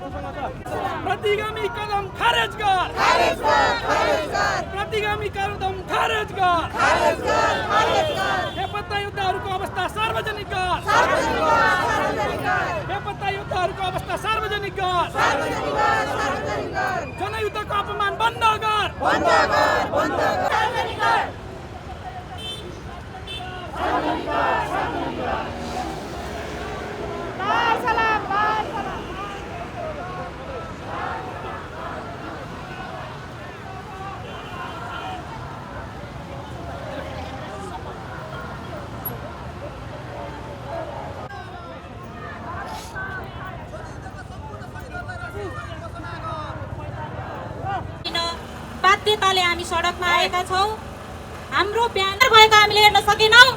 प्रतिगामी कदम खारेज कर, प्रतिगामी कदम खारेज कर, बेपत्ता योद्धाहरूको अवस्था सार्वजनिक कर, बेपत्ता योद्धाहरूको अवस्था सार्वजनिक कर, जनयुद्धको अपमान बन्द गर, बाध्यताले हामी सडकमा आएका छौं। हाम्रो ब्यानर भएको हामीले हेर्न सकेनौं।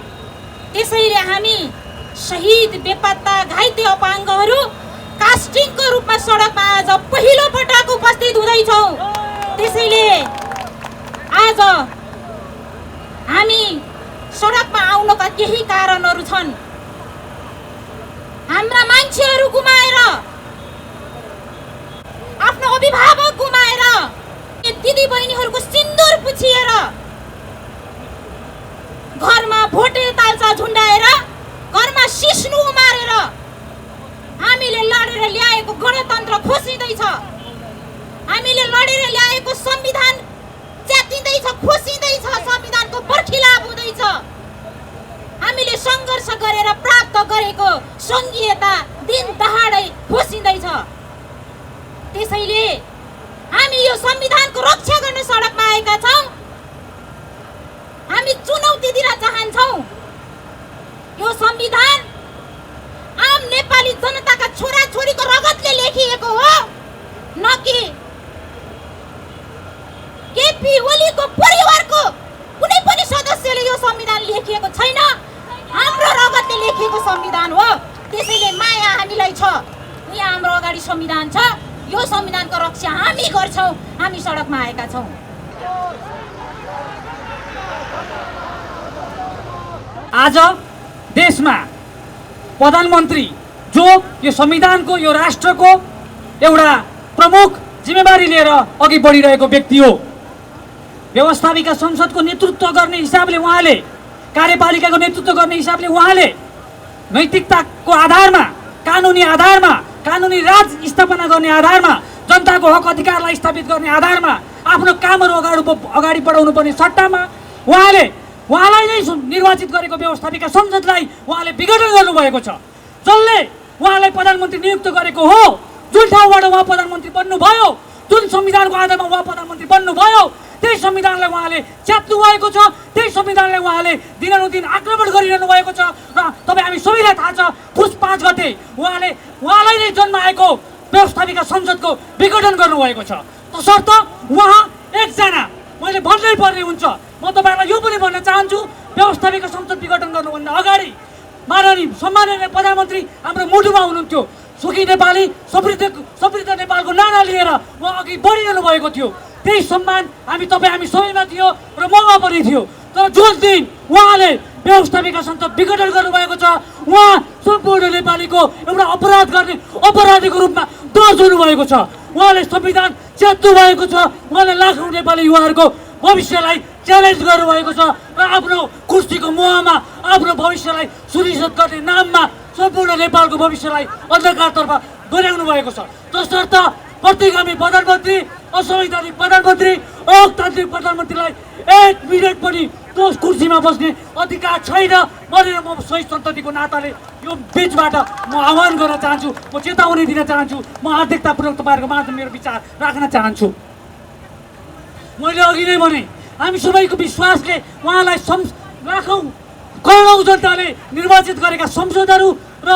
त्यसैले हामी शहीद, बेपत्ता, घाइते अपाङ्गहरू कास्टिङको रूपमा सडकमा आज पहिलो पटक उपस्थित हुँदैछौं। त्यसैले आज हामी सडकमा आउनका केही कारणहरू छन्। हाम्रा मान्छेहरू गुमाएर, आफ्नो अभिभावक गुमाएर, दिदी बहिनीहरूको सिन्दुर पुछिएर, घरमा भोटे तालचा झुन्डाएर, घरमा सिस्नु उमारेर हामीले लडेर ल्याएको गणतन्त्र खोसिँदैछ। हामीले लडेर ल्याएको संविधान च्यातिँदैछ, खोसिँदैछ, संविधानको बर्खिलाप हुँदैछ। हामीले सङ्घर्ष गरेर प्राप्त गरेको संघीयता दिन दहाडै खोसिँदैछ। त्यसैले हामी यो संविधानको रक्षा गर्न सडकमा आएका छौं। हामी चुनौती दिन चाहन्छौं। यो संविधान आम नेपाली जनताका छोराछोरीको रगतले लेखिएको हो, न कि केपी ओलीको परिवारको कुनै पनि सदस्यले यो संविधान लेखिएको छैन। हाम्रो रगतले लेखिएको संविधान हो। त्यसैले माया हामीलाई छ। यहाँ हाम्रो अगाडि संविधान छ। यो संविधानको रक्षा हामी गर्छौं। हामी सडकमा आएका छौं। आज देशमा प्रधानमन्त्री जो यो संविधानको, यो राष्ट्रको एउटा प्रमुख जिम्मेवारी लिएर अघि बढिरहेको व्यक्ति हो। व्यवस्थापिका संसदको नेतृत्व गर्ने हिसाबले उहाँले, कार्यपालिकाको नेतृत्व गर्ने हिसाबले उहाँले नैतिकताको आधारमा, कानुनी आधारमा, कानुनी राज स्थापना गर्ने आधारमा, जनताको हक अधिकारलाई स्थापित गर्ने आधारमा आफ्नो कामहरू अगाडि बढाउनु पर्ने सट्टामा उहाँलाई नै निर्वाचित गरेको व्यवस्थापिका संसदलाई उहाँले विघटन गर्नुभएको छ। जसले उहाँलाई प्रधानमन्त्री नियुक्त गरेको हो, जुन ठाउँबाट उहाँ प्रधानमन्त्री बन्नुभयो, जुन संविधानको आधारमा उहाँ प्रधानमन्त्री बन्नुभयो, त्यही संविधानलाई उहाँले च्यात्नु भएको छ। त्यही संविधानलाई उहाँले दिनानुदिन आक्रमण गरिरहनु भएको छ। र तपाईँ हामी सबैलाई थाहा छ, पुस 5 गते उहाँलाई नै जन्माएको व्यवस्थापिका संसदको विघटन गर्नुभएको छ। तसर्थ उहाँ एकजना, मैले भन्नै पर्ने हुन्छ। म तपाईँहरूलाई यो पनि भन्न चाहन्छु, व्यवस्थापिका संसद विघटन गर्नुभन्दा अगाडि माननीय सम्माननीय प्रधानमन्त्री हाम्रो मुटुमा हुनुहुन्थ्यो। सुखी नेपाली, समृद्ध नेपालको नारा लिएर उहाँ अघि बढिरहनु भएको थियो। त्यही सम्मान हामी सबैमा थियो र ममा पनि थियो। तर जुन दिन उहाँले व्यवस्थापिका संसद विघटन गर्नुभएको छ, उहाँ सम्पूर्ण नेपालीको एउटा अपराध गर्ने अपराधीको रूपमा दर्ज हुनुभएको छ। उहाँले संविधान च्यात्नु भएको छ। उहाँले लाखौँ नेपाली युवाहरूको भविष्यलाई च्यालेन्ज गर्नुभएको छ र आफ्नो कुर्सीको मोहमा आफ्नो भविष्यलाई सुनिश्चित गर्ने नाममा सम्पूर्ण नेपालको भविष्यलाई अन्धकारतर्फ डोर्याउनु भएको छ। तसर्थ प्रतिगामी प्रधानमन्त्री, असंवैधानिक प्रधानमन्त्री, अलोकतान्त्रिक प्रधानमन्त्रीलाई 1 मिनेट पनि त्यो कुर्सीमा बस्ने अधिकार छैन भनेर म शहीद सन्ततिको नाताले यो बिचबाट म आह्वान गर्न चाहन्छु, म चेतावनी दिन चाहन्छु, म हार्दिकतापूर्वक तपाईँहरूको माझमा मेरो विचार राख्न चाहन्छु। मैले अघि नै भने, हामी सबैको विश्वासले उहाँलाई लाखौँ करोडौँ जनताले निर्वाचित गरेका सांसदहरू र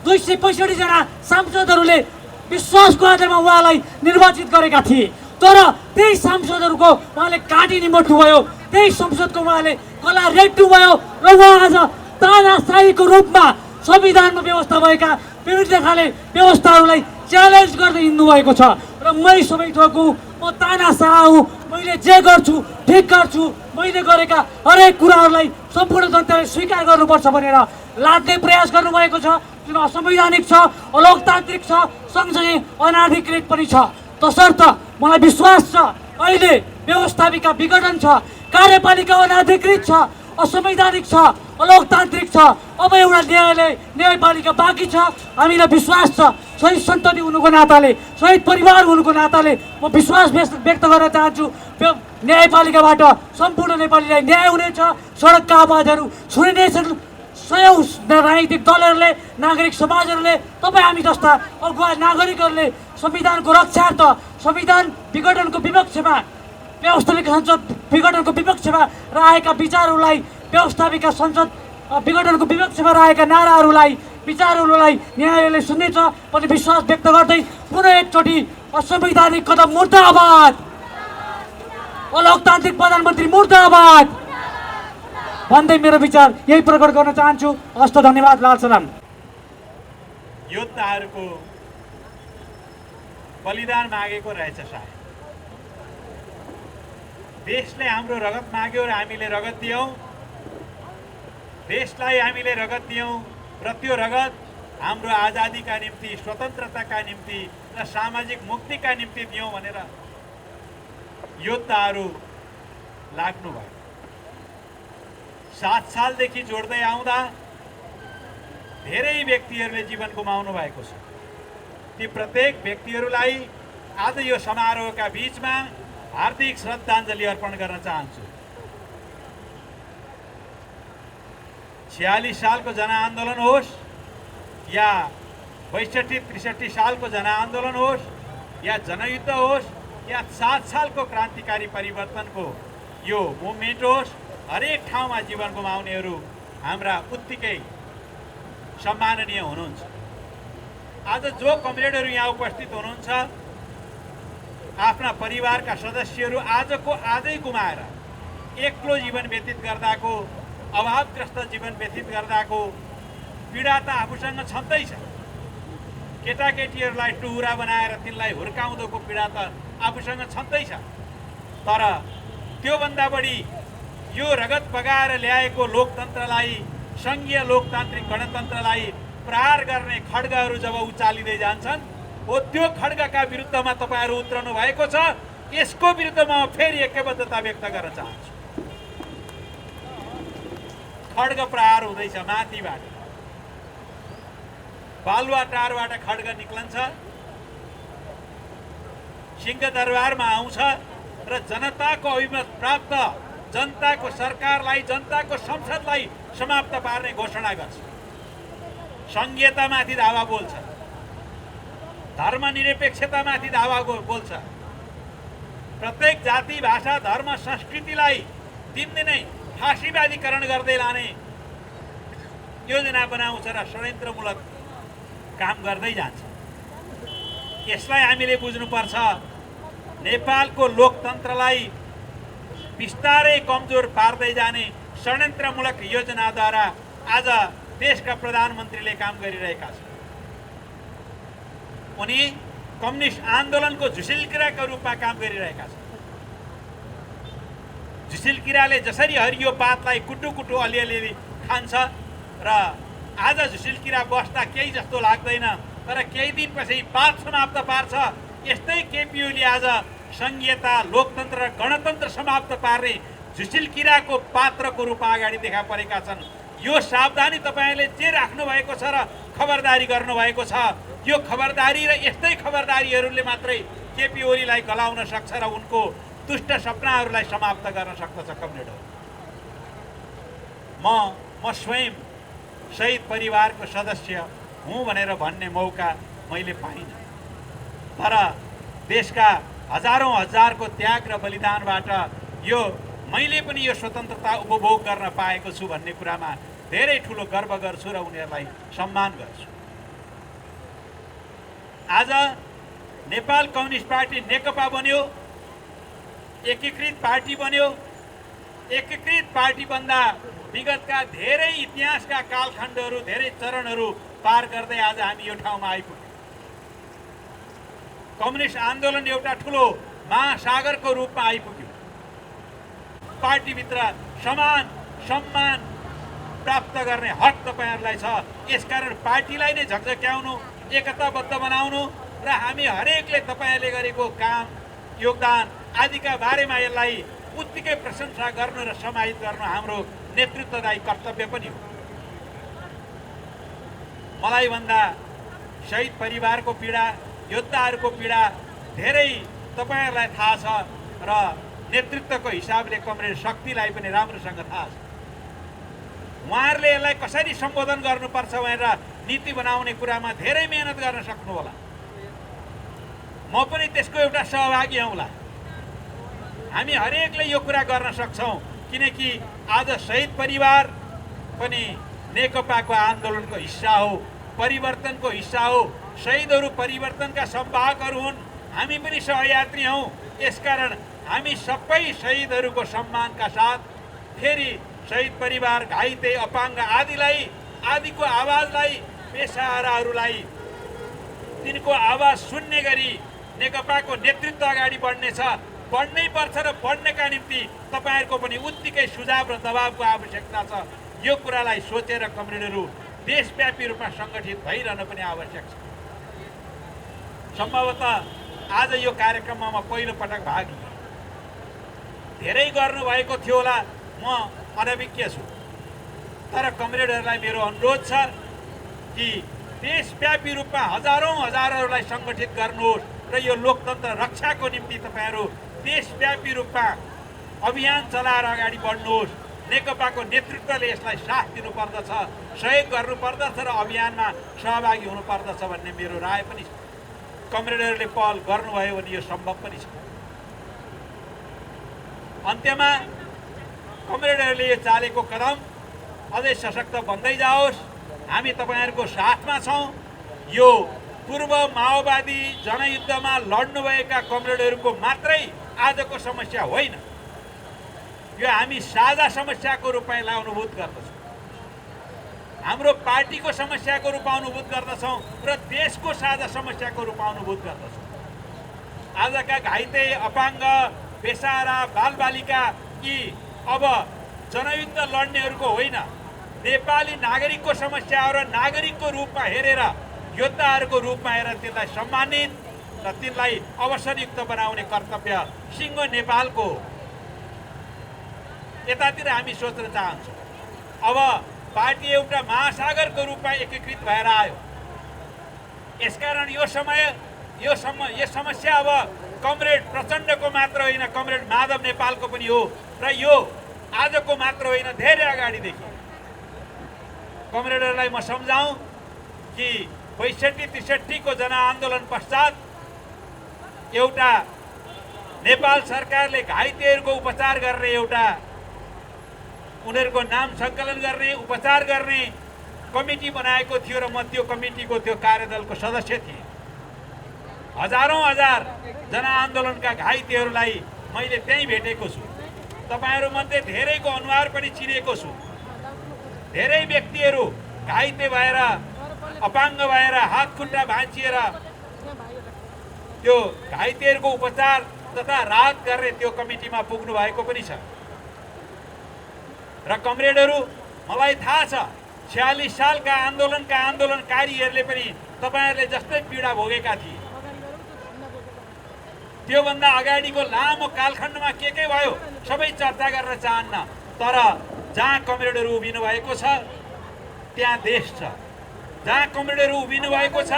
265 जना सांसदहरूले विश्वासको आधारमा उहाँलाई निर्वाचित गरेका थिए। तर त्यही सांसदहरूको उहाँले काटी निमोट्नुभयो। त्यही संसदको उहाँले कला रेट्नुभयो र उहाँ आज तानाशाहीको रूपमा संविधानमा व्यवस्था भएका विभिन्न खाले व्यवस्थाहरूलाई च्यालेन्ज गर्दै हिँड्नु भएको छ। र मै सबै थोकु, म तानाशाह हुँ, मैले जे गर्छु ठिक गर्छु, मैले गरेका हरेक कुराहरूलाई सम्पूर्ण जनताले स्वीकार गर्नुपर्छ भनेर लाद्ने प्रयास गर्नुभएको छ जुन असंवैधानिक छ, अलोकतान्त्रिक छ, सँगसँगै अनाधिकृत पनि छ। तसर्थ मलाई विश्वास छ अहिले व्यवस्थापिका विघटन छ, कार्यपालिका अनाधिकृत छ, असंवैधानिक छ, अलोकतान्त्रिक छ। अब एउटा न्यायपालिका बाँकी छ। हामीलाई विश्वास छ शहीद सन्तति हुनुको नाताले, शहीद परिवार हुनुको नाताले म विश्वास व्यक्त गर्न चाहन्छु न्यायपालिकाबाट सम्पूर्ण नेपालीलाई न्याय हुनेछ। सडकका आवाजहरू सुनिनेछन्। सयौं राजनीतिक दलहरूले, नागरिक समाजहरूले, तपाईँ हामी जस्ता अगुवा नागरिकहरूले संविधानको रक्षार्थ, संविधान विघटनको विपक्षमा, व्यवस्थापिका संसद विघटनको विपक्षमा रहेका विचारहरूलाई, व्यवस्थापिका संसद विघटनको विपक्षमा रहेका नाराहरूलाई, विचारहरूलाई न्यायालयले सुन्नेछ भन्ने विश्वास व्यक्त गर्दै पुनः एकचोटि असंवैधानिक कदम मुर्दाबाद, अलोकतान्त्रिक प्रधानमन्त्री मुर्दाबाद भन्दै मेरो विचार यही प्रकट गर्न चाहन्छु। हस्त धन्यवाद। लाल सलाम। योद्धाहरूको बलिदान मागेको रहेछ सायद। देशले हाम्रो रगत माग्यो र हामीले रगत दियौँ। देशलाई हामीले रगत दियौँ र त्यो रगत हाम्रो आजादीका निम्ति, स्वतन्त्रताका निम्ति र सामाजिक मुक्तिका निम्ति दियौँ भनेर योद्धाहरू लाग्नुभयो। 7 सालदेखि जोड्दै आउँदा धेरै व्यक्तिहरूले जीवन गुमाउनु भएको छ। ती प्रत्येक व्यक्तिहरूलाई आज यो समारोहका बीचमा हार्दिक श्रद्धाञ्जली अर्पण गर्न चाहन्छु। 46 सालको जनआन्दोलन होस् या 62-63 सालको जनआन्दोलन होस् या जनयुद्ध होस् या 7 सालको क्रान्तिकारी परिवर्तनको यो मुभमेन्ट होस्, हरेक ठाउँमा जीवन गुमाउनेहरू हाम्रा उत्तिकै सम्माननीय हुनुहुन्छ। आज जो कमरेडहरू यहाँ उपस्थित हुनुहुन्छ, आफ्ना परिवारका सदस्यहरू आजै गुमाएर एक्लो जीवन व्यतीत गर्दाको, अभावग्रस्त जीवन व्यतीत गर्दाको पीडा त आफूसँग छँदैछ। केटाकेटीहरूलाई टुहुरा बनाएर तिनलाई हुर्काउँदोको पीडा त आफूसँग छँदैछ। तर त्योभन्दा बढी यो रगत बगाएर ल्याएको लोकतन्त्रलाई, सङ्घीय लोकतान्त्रिक गणतन्त्रलाई प्रहार गर्ने खड्गहरू जब उचालिँदै जान्छन्, हो त्यो खड्गका विरुद्धमा तपाईँहरू उत्रनु भएको छ। यसको विरुद्धमा फेरि एकबद्धता व्यक्त गर्न चाहन्छु। खड्ग प्रहार हुँदैछ माथिबाट, बालुवाटारबाट खड्ग निक्लन्छ, सिंहदरबारमा आउँछ र जनताको अभिमत प्राप्त जनताको सरकारलाई, जनताको संसदलाई समाप्त पार्ने घोषणा गर्छ। संघीयतामाथि दावा बोल्छ, धर्मनिरपेक्षतामाथि दावा बोल्छ, प्रत्येक जाति, भाषा, धर्म, संस्कृतिलाई दिनदिनै फाँसीवादीकरण गर्दै लाने योजना बनाउँछ र षड्यन्त्रमूलक काम गर्दै जान्छ। यसलाई हामीले बुझ्नुपर्छ। नेपालको लोकतन्त्रलाई बिस्तारै कमजोर पार्दै जाने षड्यन्त्रमूलक योजनाद्वारा आज देशका प्रधानमन्त्रीले काम गरिरहेका छन्। उनी कम्युनिस्ट आन्दोलनको झुसिलकिराका रूपमा काम गरिरहेका छन्। झुसिलकिराले जसरी हरियो पातलाई कुटुकुटु अलिअलि खान्छ र आज झुसिलकिरा बस्दा केही जस्तो लाग्दैन, तर केही दिनपछि पात समाप्त पार्छ। यस्तै केपी ओली आज संघीयता, लोकतन्त्र र गणतन्त्र समाप्त पार्ने झुसिलकिराको पात्रको रूपमा अगाडि देखा परेका छन्। यो सावधानी तपाईँले जे राख्नु भएको छ र खबरदारी गर्नुभएको छ, यो खबरदारी र यस्तै खबरदारीहरूले मात्रै केपी ओलीलाई गलाउन सक्छ र उनको दुष्ट सपनाहरूलाई समाप्त गर्न सक्दछ। कमरेडहरू, म स्वयं शहीद परिवारको सदस्य हुँ भनेर भन्ने मौका मैले पाइनँ, तर देशका हजारौं हजारको त्याग र बलिदानबाट यो मैले पनि यो स्वतन्त्रता उपभोग गर्न पाएको छु भन्ने कुरामा धेरै ठुलो गर्व गर्छु र उनीहरूलाई सम्मान गर्छु। आज नेपाल कम्युनिस्ट पार्टी नेकपा बन्यो, एकीकृत पार्टी बन्यो। एकीकृत पार्टीभन्दा विगतका धेरै इतिहासका कालखण्डहरू, धेरै चरणहरू पार गर्दै आज हामी यो ठाउँमा आइपुग्यौँ। कम्युनिस्ट आन्दोलन एउटा ठुलो महासागरको रूपमा आइपुग्यो। पार्टीभित्र समान, सम्मान प्राप्त गर्ने हक तपाईँहरूलाई छ। यसकारण पार्टीलाई नै झकझक्याउनु, एकताबद्ध बनाउनु र हामी हरेकले तपाईँहरूले गरेको काम, योगदान आदिका बारेमा यसलाई उत्तिकै प्रशंसा गर्नु र समाहित गर्नु हाम्रो नेतृत्वदायी कर्तव्य पनि हो। मलाई भन्दा शहीद परिवारको पीडा, योद्धाहरूको पीडा धेरै तपाईँहरूलाई थाहा छ र नेतृत्वको हिसाबले कमरेड शक्तिलाई पनि राम्रोसँग थाहा छ। उहाँहरूले यसलाई कसरी सम्बोधन गर्नुपर्छ भनेर नीति बनाउने कुरामा धेरै मेहनत गर्न सक्नु होला। म पनि त्यसको एउटा सहभागी हौँला। हामी हरेकले यो कुरा गर्न सक्छौँ, किनकि आज शहीद परिवार पनि नेकपाको आन्दोलनको हिस्सा हो, परिवर्तनको हिस्सा हो। शहीदहरू परिवर्तनका संवाहकहरू हुन्, हामी पनि सहयात्री हौँ। यसकारण हामी सबै शहीदहरूको सम्मानका साथ फेरि शहीद परिवार, घाइते, अपाङ्ग आदिको आवाजलाई, पेसाराहरूलाई तिनको आवाज सुन्ने गरी नेकपाको नेतृत्व अगाडि बढ्नेछ। बढ्नै पर्छ र बढ्नका निम्ति तपाईँहरूको पनि उत्तिकै सुझाव र दबावको आवश्यकता छ। यो कुरालाई सोचेर कमरेडहरू देशव्यापी रूपमा सङ्गठित भइरहन पनि आवश्यक छ। सम्भवतः आज यो कार्यक्रममा म पहिलो पटक भाग लिएँ। धेरै गर्नुभएको थियो होला, म अनभिज्ञ छु। तर कमरेडहरूलाई मेरो अनुरोध छ कि देशव्यापी रूपमा हजारौँलाई सङ्गठित गर्नुहोस् र यो लोकतन्त्र रक्षाको निम्ति तपाईँहरू देशव्यापी रूपमा अभियान चलाएर अगाडि बढ्नुहोस्। नेकपाको नेतृत्वले यसलाई साथ दिनुपर्दछ, सहयोग गर्नुपर्दछ र अभियानमा सहभागी हुनुपर्दछ भन्ने मेरो राय पनि छ। कमरेडहरूले पहल गर्नुभयो भने यो सम्भव पनि छ। अन्त्यमा कमरेडहरूले यो चालेको कदम अझै सशक्त बन्दै जाओस्। हामी तपाईँहरूको साथमा छौँ। यो पूर्व माओवादी जनयुद्धमा लड्नुभएका कमरेडहरूको मात्रै आजको समस्या होइन, यो हामी साझा समस्याको रूपमा यसलाई अनुभूत गर्दछौँ। हाम्रो पार्टीको समस्याको रूपमा अनुभूत गर्दछौँ र देशको साझा समस्याको रूपमा अनुभूत गर्दछौँ। आजका घाइते, अपाङ्ग, बेसारा, बालबालिका यी अब जनयुद्ध लड्नेहरूको होइन, नेपाली नागरिकको समस्या हो र नागरिकको रूपमा हेरेर, योद्धाहरूको रूपमा हेरेर तिनलाई सम्मानित र तिनलाई अवसरयुक्त बनाउने कर्तव्य सिङ्गो नेपालको हो। यतातिर हामी सोच्न चाहन्छौँ। अब पार्टी एउटा महासागरको रूपमा एकीकृत भएर आयो। यसकारण यो समस्या अब कमरेड प्रचण्डको मात्र होइन, कमरेड माधव नेपालको पनि हो र यो आजको मात्र होइन, धेरै अगाडिदेखि। कमरेडहरूलाई म सम्झाउँ कि ६५-६३ को जनआन्दोलन पश्चात एउटा नेपाल सरकारले घाइतेहरूको उपचार गर्ने, एउटा उनीहरूको नाम सङ्कलन गर्ने, उपचार गर्ने कमिटी बनाएको थियो र म त्यो कमिटीको त्यो कार्यदलको सदस्य थिएँ। हजार जनआन्दोलनका घाइतेहरूलाई मैले त्यहीँ भेटेको छु। तपाईँहरूमध्ये धेरैको अनुहार पनि चिनेको छु। धेरै व्यक्तिहरू घाइते भएर, अपाङ्ग भएर, हात खुट्टा भाँचिएर त्यो घाइतेहरूको उपचार तथा राहत गर्ने त्यो कमिटीमा पुग्नु भएको पनि छ। र कमरेडहरू, मलाई थाहा छ 46 सालका आन्दोलनकारीहरूले पनि तपाईँहरूले जस्तै पीडा भोगेका थिए। त्योभन्दा अगाडिको लामो कालखण्डमा के भयो सबै चर्चा गर्न चाहन्न, तर जहाँ कमरेडहरू उभिनु भएको छ त्यहाँ देश छ। जहाँ कमरेडहरू उभिनु भएको छ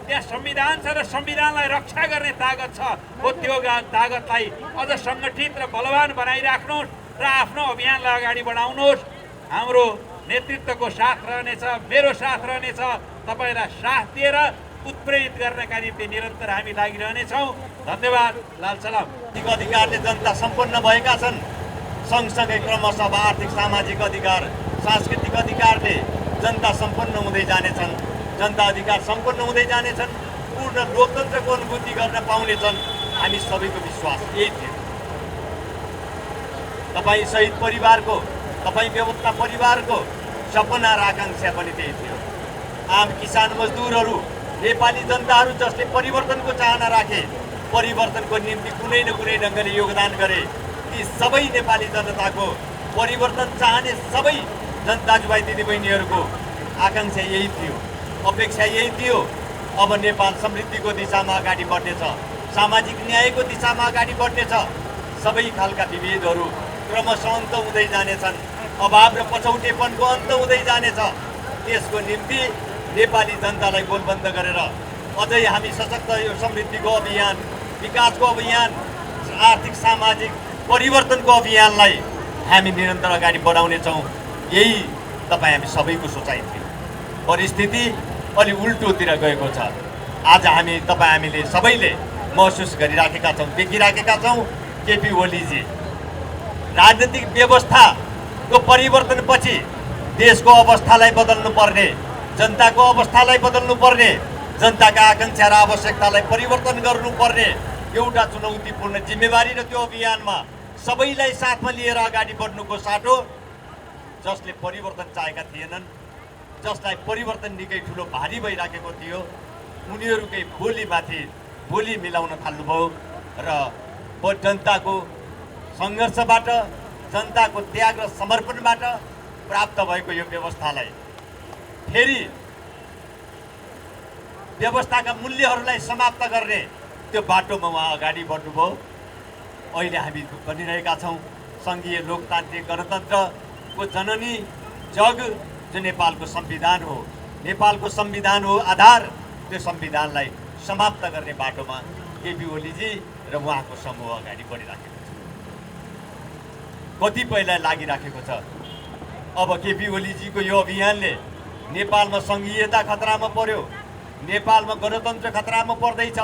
त्यहाँ संविधान छ र संविधानलाई रक्षा गर्ने तागत छ। हो त्यो तागतलाई अझ सङ्गठित र बलवान बनाइराख्नुहोस् र आफ्नो अभियानलाई अगाडि बढाउनुहोस्। हाम्रो नेतृत्वको साथ रहनेछ, मेरो साथ रहनेछ। तपाईँलाई साथ दिएर उत्प्रेरित गर्नका निम्ति निरन्तर हामी लागिरहनेछौँ। धन्यवाद। लाल सलाम। अधिकारले जनता सम्पन्न भएका छन्। सँगसँगै क्रमशः आर्थिक सामाजिक अधिकार, सांस्कृतिक अधिकारले जनता सम्पन्न हुँदै जानेछन्। जनता अधिकार सम्पन्न हुँदै जानेछन्। पूर्ण लोकतन्त्रको अनुभूति गर्न पाउनेछन्। हामी सबैको विश्वास यही थियो। तपाईँ शहीद परिवारको, तपाईँ बेपत्ता परिवारको सपना र आकाङ्क्षा पनि त्यही थियो। आम किसान मजदुरहरू, नेपाली जनताहरू जसले परिवर्तनको चाहना राखे, परिवर्तनको निम्ति कुनै न कुनै ढङ्गले योगदान गरे, ती सबै नेपाली जनताको, परिवर्तन चाहने सबै दाजुभाइ दिदीबहिनीहरूको आकाङ्क्षा यही थियो, अपेक्षा यही थियो। अब नेपाल समृद्धिको दिशामा अगाडि बढ्नेछ, सामाजिक न्यायको दिशामा अगाडि बढ्नेछ। सबै खालका विभेदहरू क्रमशः अन्त हुँदै जानेछन्, अभाव र पछौटेपनको अन्त हुँदै जानेछ। त्यसको निम्ति नेपाली जनतालाई गोलबन्द गरेर अझै हामी सशक्त यो समृद्धिको अभियान, विकासको अभियान, आर्थिक सामाजिक परिवर्तनको अभियानलाई हामी निरन्तर अगाडि बढाउनेछौँ। यही तपाईँ हामी सबैको सोचाइ थियो। परिस्थिति अलि उल्टोतिर गएको छ। आज हामीले सबैले महसुस गरिराखेका छौँ, देखिराखेका छौँ। केपी ओलीजी राजनीतिक व्यवस्थाको परिवर्तनपछि देशको अवस्थालाई बदल्नु पर्ने, जनताको अवस्थालाई बदल्नु पर्ने, जनताका आकाङ्क्षा र आवश्यकतालाई परिवर्तन गर्नुपर्ने एउटा चुनौतीपूर्ण जिम्मेवारी र त्यो अभियानमा सबैलाई साथमा लिएर अगाडि बढ्नुको साटो जसले परिवर्तन चाहेका थिएनन्, जसलाई परिवर्तन निकै ठुलो भारी भइराखेको थियो, उनीहरूकै बोली मिलाउन थाल्नुभयो र जनताको सङ्घर्षबाट, जनताको त्याग र समर्पणबाट प्राप्त भएको यो व्यवस्थालाई फेरि व्यवस्थाका मूल्यहरूलाई समाप्त गर्ने त्यो बाटोमा उहाँ अगाडि बढ्नुभयो। अहिले हामी भनिरहेका छौँ सङ्घीय लोकतान्त्रिक गणतन्त्रको जननी जग जो नेपालको संविधान हो, नेपालको संविधान हो आधार। त्यो संविधानलाई समाप्त गर्ने बाटोमा केपी ओलीजी र उहाँको समूह अगाडि बढिराखेको छ, कतिपयलाई लागिराखेको छ। अब केपी ओलीजीको यो अभियानले नेपालमा सङ्घीयता खतरामा पर्यो, नेपालमा गणतन्त्र खतरामा पर्दैछ,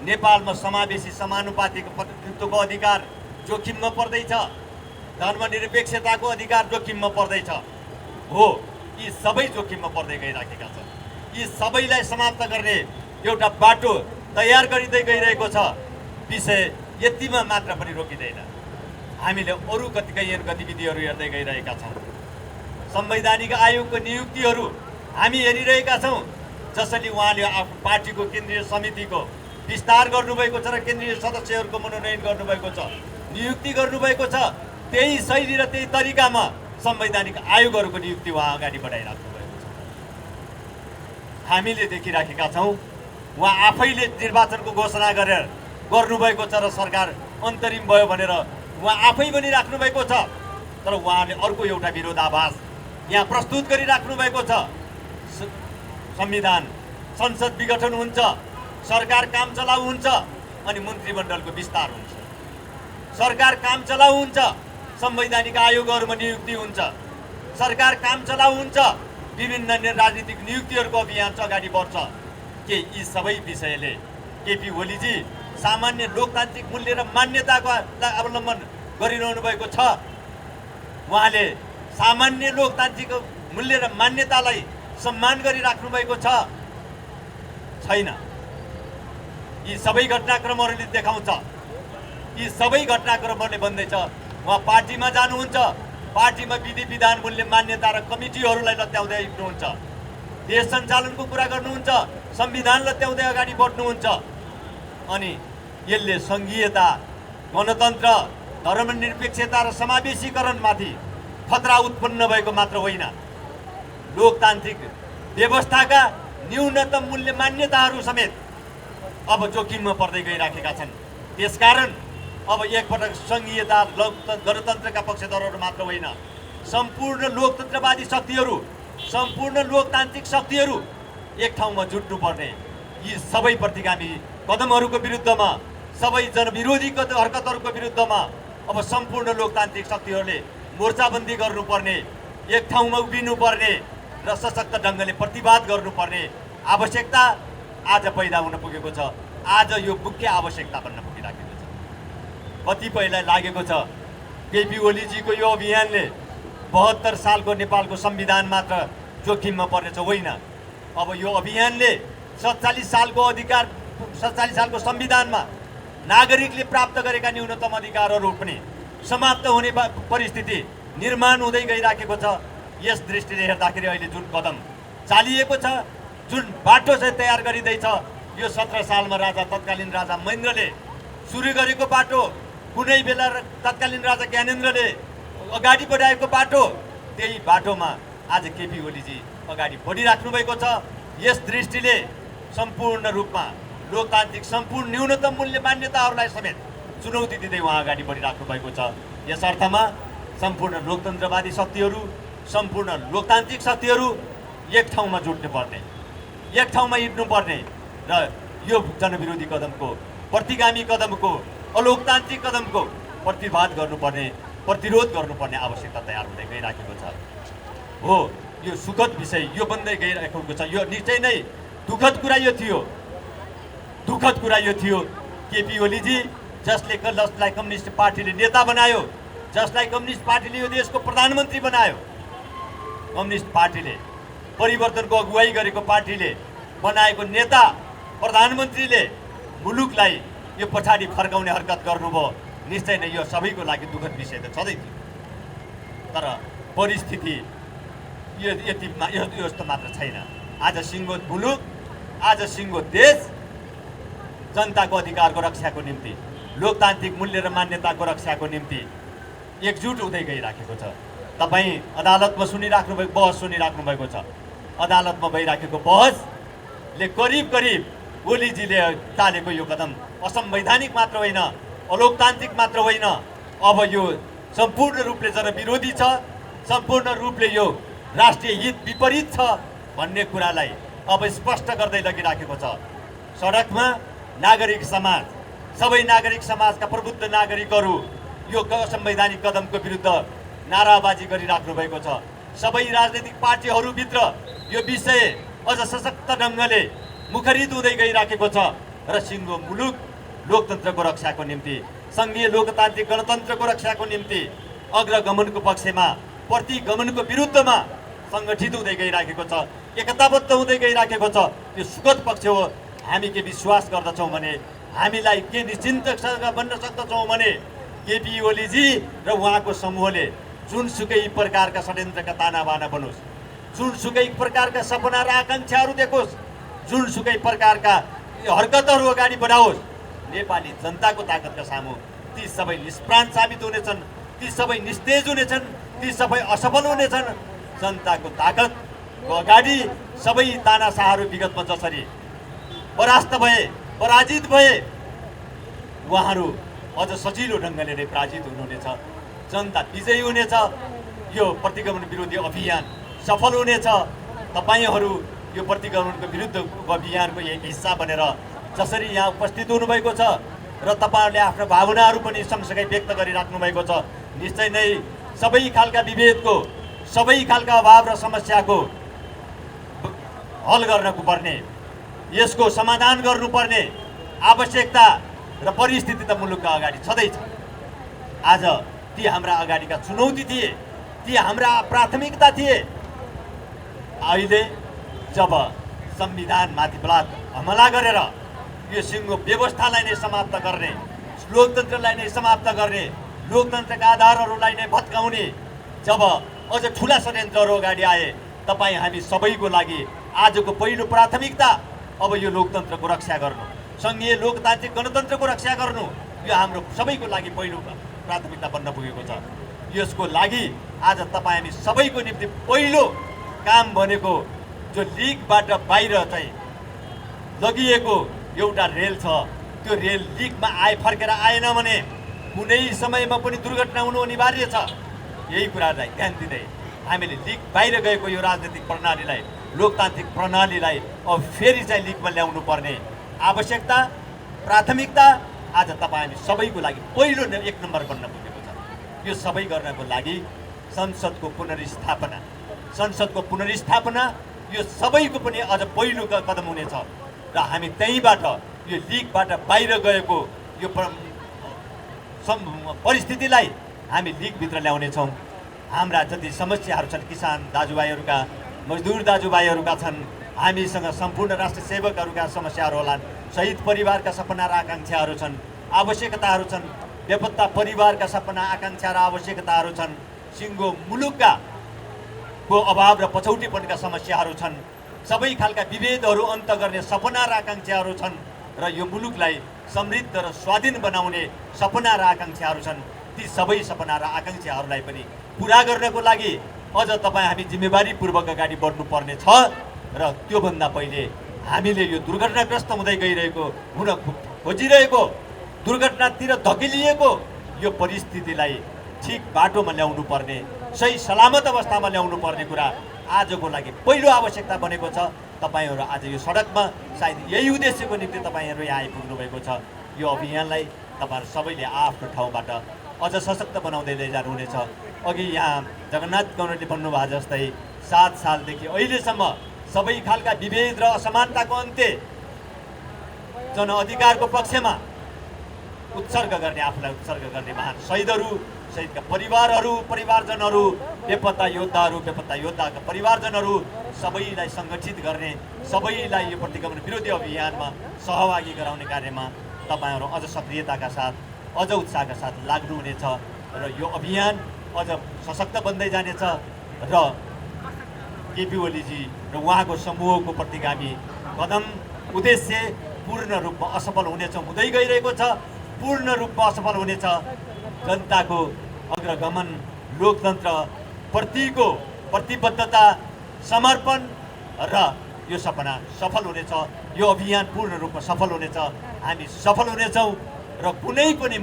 नेपालमा समावेशी समानुपातिक प्रतिनिधित्वको अधिकार जोखिममा पर्दैछ, धर्मनिरपेक्षताको अधिकार जोखिममा पर्दैछ। हो, यी सबै जोखिममा पर्दै गइराखेका छन्। यी सबैलाई समाप्त गर्ने एउटा बाटो तयार गरिँदै गइरहेको छ। विषय यतिमा मात्र पनि रोकिँदैन। हामीले अरू कतिपय गतिविधिहरू हेर्दै गइरहेका छौँ। संवैधानिक आयोगको नियुक्तिहरू हामी हेरिरहेका छौँ। जसरी उहाँले आफ्नो पार्टीको केन्द्रीय समितिको विस्तार गर्नुभएको छ र केन्द्रीय सदस्यहरूको मनोनयन गर्नुभएको छ, नियुक्ति गर्नुभएको छ, त्यही शैली र त्यही तरिकामा संवैधानिक आयोगहरूको नियुक्ति उहाँ अगाडि बढाइराख्नु भएको छ। हामीले देखिराखेका छौँ उहाँ आफैले निर्वाचनको घोषणा गरेर गर्नुभएको छ र सरकार अन्तरिम भयो भनेर उहाँ आफै पनि राख्नु भएको छ। तर उहाँले अर्को एउटा विरोधाभास यहाँ प्रस्तुत गरिराख्नु भएको छ। संविधान, संसद विघटन हुन्छ, सरकार काम चलाउ हुन्छ अनि मन्त्रीमण्डलको विस्तार हुन्छ। सरकार काम चलाउ हुन्छ, संवैधानिक आयोगहरूमा नियुक्ति हुन्छ, सरकार काम चलाउ हुन्छ, विभिन्न राजनीतिक नियुक्तिहरूको अभियान अगाडि बढ्छ। के यी सबै विषयले केपी ओलीजी सामान्य लोकतान्त्रिक मूल्य र मान्यताको अवलम्बन गरिरहनु भएको छ? उहाँले सामान्य लोकतान्त्रिक मूल्य र मान्यतालाई सम्मान गरिराख्नु भएको छ? छैन। यी सबै घटनाक्रमहरूले देखाउँछ। यी सबै घटनाक्रमहरूले भन्दैछ उहाँ पार्टीमा जानुहुन्छ, पार्टीमा विधि विधान मूल्य मान्यता र कमिटीहरूलाई लत्याउँदै हिँड्नुहुन्छ, देश सञ्चालनको कुरा गर्नुहुन्छ, संविधान लत्याउँदै अगाडि बढ्नुहुन्छ। अनि यसले सङ्घीयता, गणतन्त्र, धर्मनिरपेक्षता र समावेशीकरणमाथि खतरा उत्पन्न भएको मात्र होइन, लोकतान्त्रिक व्यवस्थाका न्यूनतम मूल्य मान्यताहरू समेत अब जोखिममा पर्दै गइराखेका छन्। त्यसकारण अब एकपटक सङ्घीयता, गणतन्त्रका पक्षधरहरू मात्र होइन, सम्पूर्ण लोकतन्त्रवादी शक्तिहरू, सम्पूर्ण लोकतान्त्रिक शक्तिहरू एक ठाउँमा जुट्नुपर्ने। यी सबै प्रतिगामी कदमहरूको विरुद्धमा, सबै जनविरोधी हरकतहरूको विरुद्धमा अब सम्पूर्ण लोकतान्त्रिक शक्तिहरूले मोर्चाबन्दी गर्नुपर्ने, एक ठाउँमा उभिनुपर्ने र सशक्त ढङ्गले प्रतिवाद गर्नुपर्ने आवश्यकता आज पैदा हुन पुगेको छ। आज यो मुख्य आवश्यकता बन्न पुगिराखेको छ। कतिपयलाई लागेको छ केपी ओलीजीको यो अभियानले 72 सालको नेपालको संविधान मात्र जोखिममा पर्नेछ। होइन, अब यो अभियानले 47 सालको अधिकार, 47 सालको संविधानमा नागरिकले प्राप्त गरेका न्यूनतम अधिकारहरू पनि समाप्त हुने परिस्थिति निर्माण हुँदै गइराखेको छ। यस दृष्टिले हेर्दाखेरि अहिले जुन कदम चालिएको छ, जुन बाटो चाहिँ तयार गरिँदैछ, यो 17 सालमा तत्कालीन राजा महेन्द्रले सुरु गरेको बाटो, कुनै बेला तत्कालीन राजा ज्ञानेन्द्रले अगाडि बढाएको बाटो, त्यही बाटोमा आज केपी ओलीजी अगाडि बढिराख्नु भएको छ। यस दृष्टिले सम्पूर्ण रूपमा लोकतान्त्रिक सम्पूर्ण न्यूनतम मूल्य मान्यताहरूलाई समेत चुनौती दिँदै उहाँ अगाडि बढिराख्नु भएको छ। यस अर्थमा सम्पूर्ण लोकतन्त्रवादी शक्तिहरू, सम्पूर्ण लोकतान्त्रिक शक्तिहरू एक ठाउँमा जुट्नु पर्ने, एक ठाउँमा हिँड्नुपर्ने र यो जनविरोधी कदमको, प्रतिगामी कदमको, अलोकतान्त्रिक कदमको प्रतिवाद गर्नुपर्ने, प्रतिरोध गर्नुपर्ने आवश्यकता तयार हुँदै गइराखेको छ। हो, यो सुखद विषय यो बन्दै गइरहेको छ। यो निश्चय नै दुःखद कुरा यो थियो, दुःखद कुरा यो थियो। केपी ओलीजी जसलाई कम्युनिस्ट पार्टीले नेता बनायो, जसलाई कम्युनिस्ट पार्टीले यो देशको प्रधानमन्त्री बनायो, कम्युनिस्ट पार्टीले परिवर्तनको अगुवाई गरेको पार्टीले बनाएको नेता प्रधानमन्त्रीले मुलुकलाई यो पछाडि फर्काउने हरकत गर्नुभयो। निश्चय नै यो सबैको लागि दुःखद विषय त छँदै थियो। तर परिस्थिति यस्तो मात्र छैन। आज सिङ्गो मुलुक, आज सिङ्गो देश जनताको अधिकारको रक्षाको निम्ति, लोकतान्त्रिक मूल्य र मान्यताको रक्षाको निम्ति एकजुट हुँदै गइराखेको छ। तपाईँ अदालतमा बहस सुनिराख्नु भएको छ। अदालतमा भइराखेको बहसले करिब ओलीजीले चालेको यो कदम असंवैधानिक मात्र होइन, अलोकतान्त्रिक मात्र होइन, अब यो सम्पूर्ण रूपले जनविरोधी छ, सम्पूर्ण रूपले यो राष्ट्रिय हित विपरीत छ भन्ने कुरालाई अब स्पष्ट गर्दै लगिराखेको छ। सडकमा नागरिक समाज, सबै नागरिक समाजका प्रबुद्ध नागरिकहरू यो असंवैधानिक कदमको विरुद्ध नाराबाजी गरिराख्नु भएको छ। सबै राजनैतिक पार्टीहरूभित्र यो विषय अझ सशक्त ढङ्गले मुखरित हुँदै गइराखेको छ र सिङ्गो मुलुक लोकतन्त्रको रक्षाको निम्ति, सङ्घीय लोकतान्त्रिक गणतन्त्रको रक्षाको निम्ति अग्रगमनको पक्षमा, प्रतिगमनको विरुद्धमा सङ्गठित हुँदै गइराखेको छ, एकताबद्ध हुँदै गइराखेको छ। यो सुखद पक्ष हो। हामी के विश्वास गर्दछौँ भने, हामीलाई के निश्चिन्त बन्न सक्दछौँ भने केपी ओलीजी र उहाँको समूहले जुनसुकै प्रकारका षड्यन्त्रका तानाबाना बनोस्, जुनसुकै प्रकारका सपना र आकाङ्क्षाहरू देखोस्, जुनसुकै प्रकारका हरकतहरू अगाडि बढाओस्, नेपाली जनताको ताकतका सामु ती सबै निष्प्राण साबित हुनेछन्, ती सबै निस्तेज हुनेछन्, ती सबै असफल हुनेछन्। जनताको ताकतको अगाडि सबै तानाशाहहरू विगतमा जसरी परास्त भए, पराजित भए, उहाँहरू अझ सजिलो ढङ्गले नै पराजित हुनुहुनेछ। जनता विजयी हुनेछ। यो प्रतिगमन विरोधी अभियान सफल हुनेछ। तपाईँहरू यो प्रतिगमनको विरुद्धको अभियानको एक हिस्सा बनेर जसरी यहाँ उपस्थित हुनुभएको छ र तपाईँहरूले आफ्नो भावनाहरू पनि सँगसँगै व्यक्त गरिराख्नु भएको छ, निश्चय नै सबै खालका विभेदको, सबै खालका अभाव र समस्याको हल गर्नको पर्ने, यसको समाधान गर्नुपर्ने आवश्यकता र परिस्थिति त मुलुकका अगाडि छँदैछ। आज ती हाम्रा अगाडिका चुनौती थिए, ती हाम्रा प्राथमिकता थिए। अहिले जब संविधानमाथि बलात् हमला गरेर यो सिङ्गो व्यवस्थालाई नै समाप्त गर्ने, लोकतन्त्रलाई नै समाप्त गर्ने, लोकतन्त्रका आधारहरूलाई नै भत्काउने जब अझ ठुला षड्यन्त्रहरू अगाडि आए, तपाईँ हामी सबैको लागि आजको पहिलो प्राथमिकता अब यो लोकतन्त्रको रक्षा गर्नु, सङ्घीय लोकतान्त्रिक गणतन्त्रको रक्षा गर्नु, यो हाम्रो सबैको लागि पहिलो प्राथमिकता बन्न पुगेको छ। यसको लागि आज तपाईँ हामी सबैको निम्ति पहिलो काम भनेको जो लिगबाट बाहिर चाहिँ लगिएको एउटा रेल छ, त्यो रेल लिगमा फर्केर आएन भने कुनै समयमा पनि दुर्घटना हुनु अनिवार्य छ। यही कुरालाई ध्यान दिँदै हामीले लिग बाहिर गएको यो राजनीतिक प्रणालीलाई, लोकतान्त्रिक प्रणालीलाई अब फेरि चाहिँ लिगमा ल्याउनु पर्ने आवश्यकता, प्राथमिकता आज तपाईँ हामी सबैको लागि पहिलो एक नम्बर बन्न पुगेको छ। यो सबै गर्नको लागि संसदको पुनर्स्थापना यो सबैको पनि अझ पहिलो कदम हुनेछ र हामी त्यहीँबाट यो लिगबाट बाहिर गएको यो परिस्थितिलाई हामी लिगभित्र ल्याउनेछौँ। हाम्रा जति समस्याहरू छन्, किसान दाजुभाइहरूका, मजदुर दाजुभाइहरूका छन्, हामीसँग सम्पूर्ण राष्ट्र सेवकहरूका समस्याहरू होलान्, शहीद परिवारका सपना र आकाङ्क्षाहरू छन्, आवश्यकताहरू छन्, बेपत्ता परिवारका सपना आकाङ्क्षा र आवश्यकताहरू छन्, सिङ्गो मुलुकका को अभाव र पछौटीपनका समस्याहरू छन्, सबै खालका विभेदहरू अन्त गर्ने सपना र आकाङ्क्षाहरू छन् र यो मुलुकलाई समृद्ध र स्वाधीन बनाउने सपना र आकाङ्क्षाहरू छन्। ती सबै सपना र आकाङ्क्षाहरूलाई पनि पुरा गर्नको लागि अझ तपाईँ हामी जिम्मेवारीपूर्वक अगाडि बढ्नुपर्ने छ र त्योभन्दा पहिले हामीले यो दुर्घटनाग्रस्त हुँदै गइरहेको हुन खोजिरहेको दुर्घटनातिर धकेलिएको यो परिस्थितिलाई ठिक बाटोमा ल्याउनु पर्ने, सही सलामत अवस्थामा ल्याउनु पर्ने कुरा आजको लागि पहिलो आवश्यकता बनेको छ। तपाईँहरू आज यो सडकमा सायद यही उद्देश्यको निम्ति तपाईँहरू यहाँ आइपुग्नु भएको छ। यो अभियानलाई तपाईँहरू सबैले आफ्नो ठाउँबाट अझ सशक्त बनाउँदै लैजानुहुनेछ। अघि यहाँ जगन्नाथ गौरले भन्नुभएको जस्तै 7 सालदेखि अहिलेसम्म सबै खालका विभेद र असमानताको अन्त्य, जनअधिकारको पक्षमा उत्सर्ग गर्ने, आफूलाई उत्सर्ग गर्ने महान शहीदहरू, शहीदका परिवारहरू, परिवारजनहरू, बेपत्ता योद्धाका परिवारजनहरू सबैलाई सङ्गठित गर्ने, सबैलाई यो प्रतिगमन विरोधी अभियानमा सहभागी गराउने कार्यमा तपाईँहरू अझ सक्रियताका साथ, अझ उत्साहका साथ लाग्नुहुनेछ र यो अभियान अझ सशक्त बन्दै जानेछ र केपी ओलीजी र उहाँको समूहको प्रतिगामी कदम उद्देश्य पूर्ण रूपमा असफल हुनेछ, हुँदै गइरहेको छ, पूर्ण रूपमा असफल हुनेछ। जनताको अग्रगमन, लोकतन्त्र प्रतिको प्रतिबद्धता, समर्पण र यो सपना सफल हुनेछ। यो अभियान पूर्ण रूपमा सफल हुनेछ। हामी सफल हुनेछौँ र कुनै पनि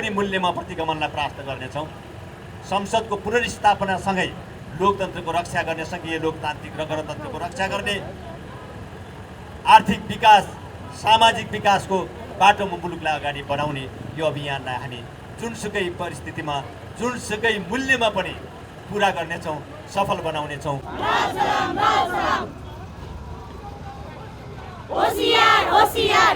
मूल्यमा प्रतिगमनलाई परास्त गर्नेछौँ। संसदको पुनर्स्थापनासँगै लोकतन्त्रको रक्षा गर्ने, सङ्घीय लोकतान्त्रिक र गणतन्त्रको रक्षा गर्ने, आर्थिक विकास, सामाजिक विकासको बाटोमा मुलुकलाई अगाडि बढाउने यो अभियानलाई हामी जुनसुकै परिस्थितिमा, जुनसुकै मूल्यमा पनि पुरा गर्नेछौँ, सफल बनाउनेछौँ। होशियार होशियार